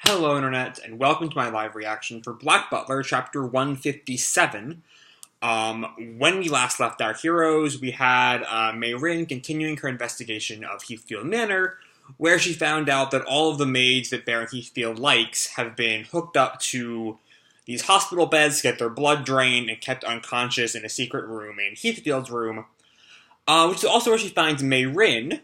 Hello, Internet, and welcome to my live reaction for Black Butler, Chapter 157. When we last left our heroes, we had Mayrin continuing her investigation of Heathfield Manor, where she found out that all of the maids that Baron Heathfield likes have been hooked up to these hospital beds to get their blood drained and kept unconscious in a secret room in Heathfield's room, which is also where she finds Mayrin.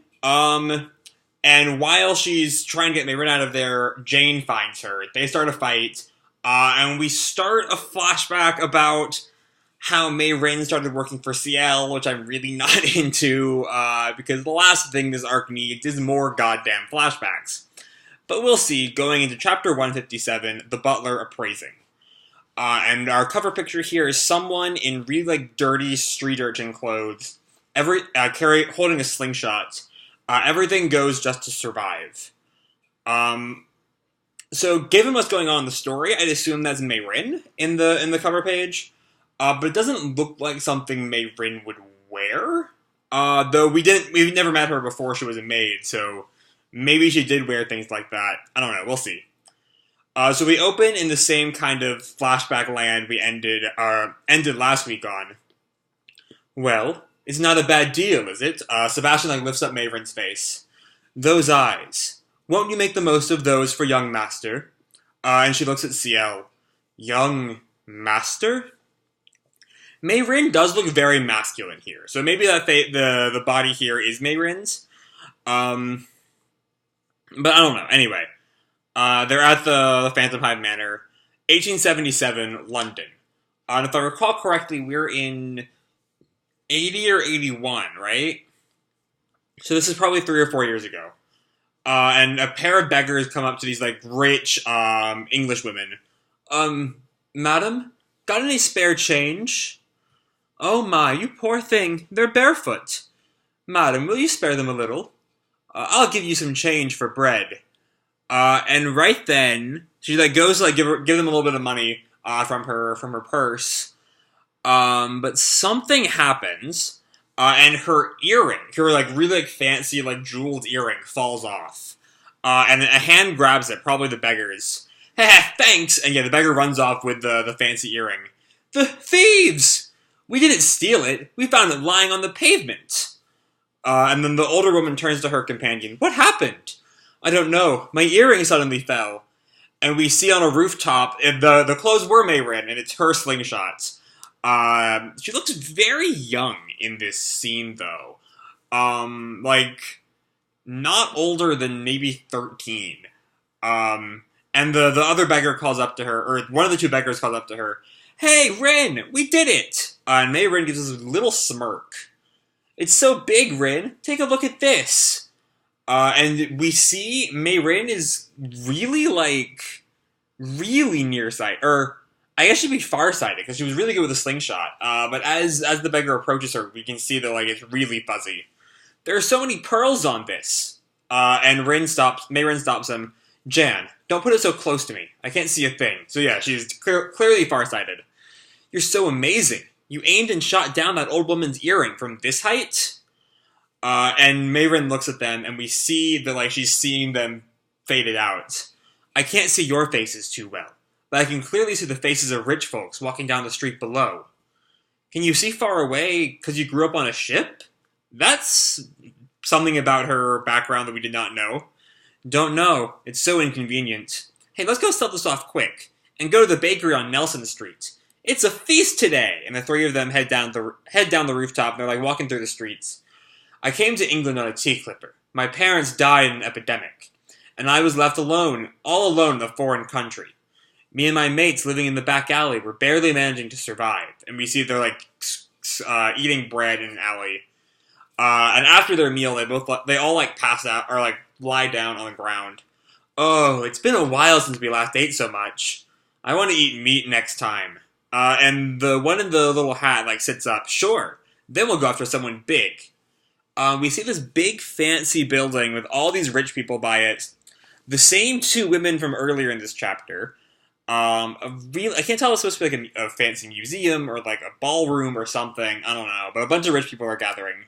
And while she's trying to get Mayrin out of there, Jane finds her. They start a fight, and we start a flashback about how Mayrin started working for CL, which I'm really not into, because the last thing this arc needs is more goddamn flashbacks. But we'll see, going into Chapter 157, The Butler Appraising. And our cover picture here is someone in really, dirty street urchin clothes, holding a slingshot. Everything goes just to survive. So given what's going on in the story, I'd assume that's Mayrin in the cover page. But it doesn't look like something Mayrin would wear. Though we've never met her before she was a maid, so maybe she did wear things like that. I don't know, we'll see. So we open in the same kind of flashback land we ended last week on. Well, it's not a bad deal, is it? Sebastian lifts up Mayrin's face. Those eyes. Won't you make the most of those for young master? And she looks at CL. Young master? Mayrin does look very masculine here, so maybe that the body here is Mayrin's. But I don't know. Anyway, they're at the Phantom Hive Manor, 1877, London. And if I recall correctly, we're in 80 or 81, right? So this is probably 3 or 4 years ago. And a pair of beggars come up to these, rich, English women. Madam, got any spare change? Oh my, you poor thing, they're barefoot. Madam, will you spare them a little? I'll give you some change for bread. And right then, she, goes to, give them a little bit of money, from her purse. But something happens, and her earring, her, really, fancy, jeweled earring falls off. And a hand grabs it, probably the beggar's. Heh, thanks! And yeah, the beggar runs off with the fancy earring. The thieves! We didn't steal it, we found it lying on the pavement. And then the older woman turns to her companion. What happened? I don't know, my earring suddenly fell. And we see on a rooftop, the clothes were Mayrin, and it's her slingshot. She looks very young in this scene, though. Not older than maybe 13. And the other beggar calls up to her, or one of the two beggars calls up to her, Hey, Rin, we did it! And Mayrin gives us a little smirk. It's so big, Rin. Take a look at this. And we see Mayrin is really, really nearsighted, or I guess she'd be farsighted, because she was really good with a slingshot. But as the beggar approaches her, we can see that, it's really fuzzy. There are so many pearls on this. And Mayrin stops him. Jan, don't put it so close to me. I can't see a thing. So yeah, she's clearly farsighted. You're so amazing. You aimed and shot down that old woman's earring from this height? And Mayrin looks at them, and we see that, she's seeing them faded out. I can't see your faces too well, but I can clearly see the faces of rich folks walking down the street below. Can you see far away because you grew up on a ship? That's something about her background that we did not know. Don't know. It's so inconvenient. Hey, let's go sell this off quick, and go to the bakery on Nelson Street. It's a feast today! And the three of them head down the rooftop, and they're, walking through the streets. I came to England on a tea clipper. My parents died in an epidemic, and I was left alone, all alone in a foreign country. Me and my mates living in the back alley were barely managing to survive, and we see they're, eating bread in an alley. And after their meal, they all pass out, or, lie down on the ground. Oh, it's been a while since we last ate so much. I want to eat meat next time. And the one in the little hat, sits up. Sure, then we'll go after someone big. We see this big, fancy building with all these rich people by it. The same two women from earlier in this chapter. I can't tell if it's supposed to be a fancy museum or, a ballroom or something. I don't know, but a bunch of rich people are gathering.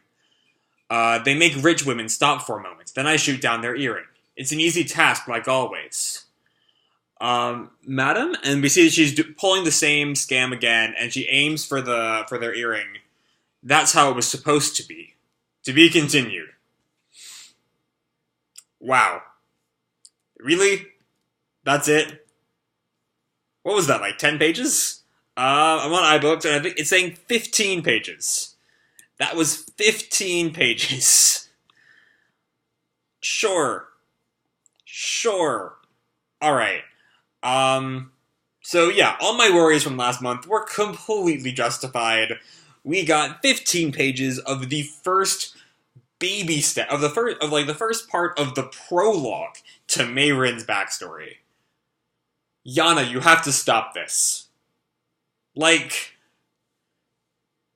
They make rich women stop for a moment. Then I shoot down their earring. It's an easy task, like always. Madam, and we see that she's pulling the same scam again, and she aims for their earring. That's how it was supposed to be. To be continued. Wow. Really? That's it? What was that, like 10 pages? I'm on iBooks, and I think it's saying 15 pages. That was 15 pages. Sure. Sure. Alright. So yeah, all my worries from last month were completely justified. We got 15 pages of the first baby step, of the first part of the prologue to Mayrin's backstory. Yana, you have to stop this. Like,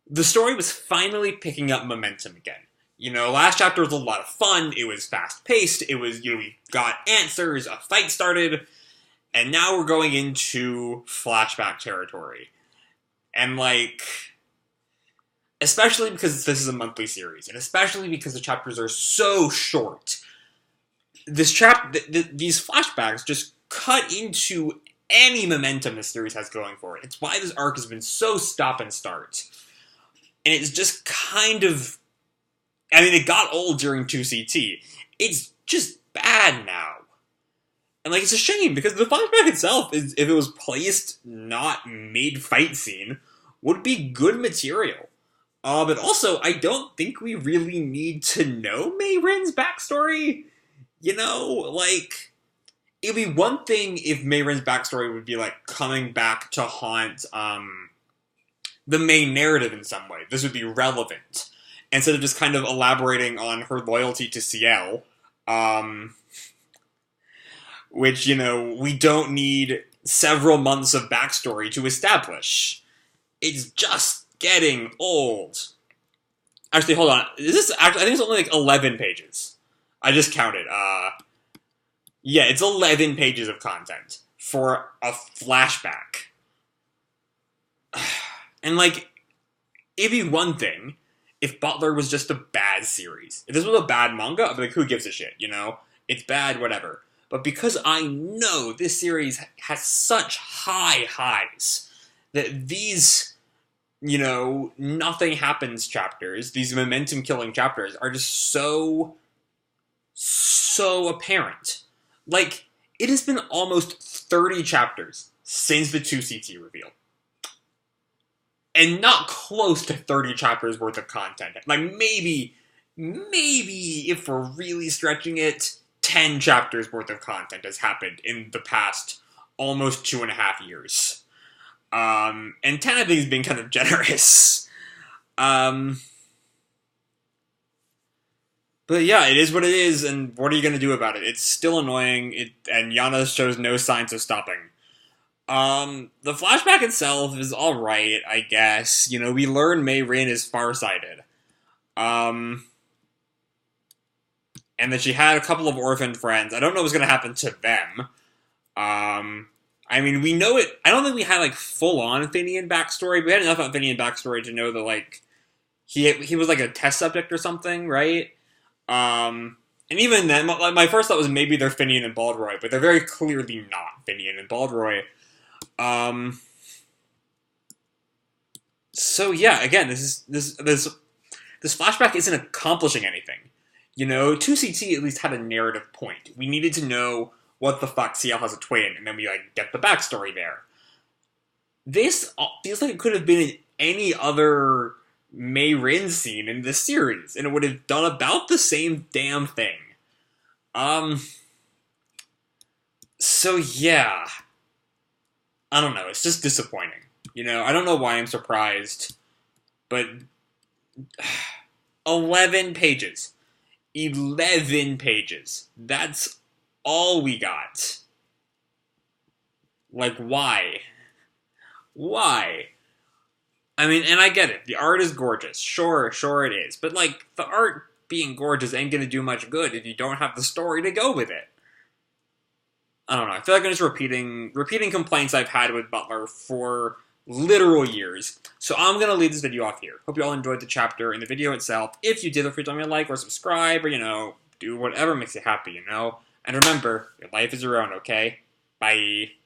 the story was finally picking up momentum again. You know, last chapter was a lot of fun, it was fast-paced, it was, we got answers, a fight started, and now we're going into flashback territory. And, like, especially because this is a monthly series, and especially because the chapters are so short, these flashbacks just cut into any momentum this series has going for it. It's why this arc has been so stop and start. And it's just kind of... I mean, it got old during 2CT. It's just bad now. And, like, it's a shame, because the flashback itself, if it was placed not mid-fight scene, would be good material. But also, I don't think we really need to know Mayrin's backstory. You know, like, it'd be one thing if Mayrin's backstory would be, like, coming back to haunt, the main narrative in some way. This would be relevant. Instead of just kind of elaborating on her loyalty to Ciel, which, you know, we don't need several months of backstory to establish. It's just getting old. Actually, hold on. Is this actually? I think it's only like 11 pages. I just counted. Yeah, it's 11 pages of content for a flashback. And, like, it'd be one thing if Butler was just a bad series. If this was a bad manga, I'd be like, who gives a shit, you know? It's bad, whatever. But because I know this series has such high highs, that these, you know, nothing happens chapters, these momentum-killing chapters, are just so apparent. Like, it has been almost 30 chapters since the 2CT reveal. And not close to 30 chapters worth of content. Like, maybe, if we're really stretching it, 10 chapters worth of content has happened in the past almost 2.5 years. And 10, I think, is being kind of generous. But yeah, it is what it is, and what are you going to do about it? It's still annoying, and Yana shows no signs of stopping. The flashback itself is alright, I guess. You know, we learn Mayrin is farsighted. And that she had a couple of orphan friends. I don't know what's gonna happen to them. I mean, we know it... I don't think we had, like, full-on Finian backstory, but we had enough of Finian backstory to know that, like, he was, like, a test subject or something, right? And even then, my first thought was maybe they're Finian and Baldroy, but they're very clearly not Finian and Baldroy. So yeah, again, this flashback isn't accomplishing anything. You know, 2CT at least had a narrative point. We needed to know what the fuck Ciel has a twin, and then we, like, get the backstory there. This feels like it could have been in any other Mayrin scene in this series, and it would have done about the same damn thing. So yeah. I don't know, it's just disappointing. You know, I don't know why I'm surprised, but 11 pages. 11 pages. That's all we got. Like, why? Why? I mean, and I get it. The art is gorgeous. Sure it is. But, like, the art being gorgeous ain't gonna do much good if you don't have the story to go with it. I don't know. I feel like I'm just repeating complaints I've had with Butler for literal years. So I'm going to leave this video off here. Hope you all enjoyed the chapter and the video itself. If you did, feel free to leave me a like or subscribe or, you know, do whatever makes you happy, you know? And remember, your life is your own, okay? Bye.